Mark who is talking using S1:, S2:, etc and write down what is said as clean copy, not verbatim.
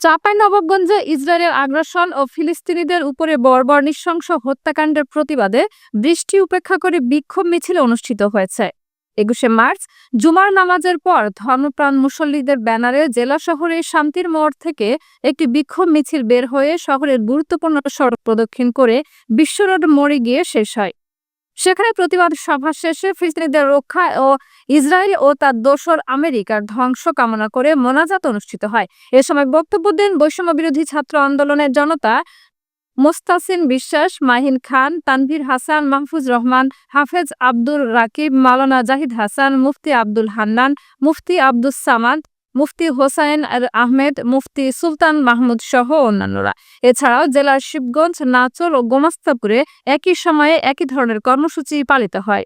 S1: চাঁপাইনবাবগঞ্জে ইসরায়েলের আগ্রাসন ও ফিলিস্তিনিদের উপরে বর্বর নৃশংস হত্যাকাণ্ডের প্রতিবাদে বৃষ্টি উপেক্ষা করে বিক্ষোভ মিছিল অনুষ্ঠিত হয়েছে। ২১শে মার্চ জুমার নামাজের পর ধর্মপ্রাণ মুসল্লিদের ব্যানারে জেলা শহরের শান্তির মোড় থেকে একটি বিক্ষোভ মিছিল বের হয়ে শহরের গুরুত্বপূর্ণ সড়ক প্রদক্ষিণ করে বিশ্ব রোড মোড়ে গিয়ে শেষ হয়। সেখানে প্রতিবাদ সভা শেষে ফিলিস্তিনিদের রক্ষা ও ইসরায়েল ও তার দোসর আমেরিকার ধ্বংস কামনা করে মোনাজাত অনুষ্ঠিত হয়। এ সময় বক্তব্য দেন বৈষম্য বিরোধী ছাত্র আন্দোলনের জনতা মোস্তাসিন বিশ্বাস, মাহিন খান, তানভীর হাসান, মাহফুজ রহমান, হাফেজ আব্দুর রাকিব, মাওলানা জাহিদ হাসান, মুফতি আব্দুল হান্নান, মুফতি আব্দুস সামাদ, মুফতি হোসাইন আহমেদ, মুফতি সুলতান মাহমুদ সহ অন্যান্যরা। এছাড়াও জেলার শিবগঞ্জ, নাচর ও গোমাস্তাপুরে একই সময়ে একই ধরনের কর্মসূচি পালিত হয়।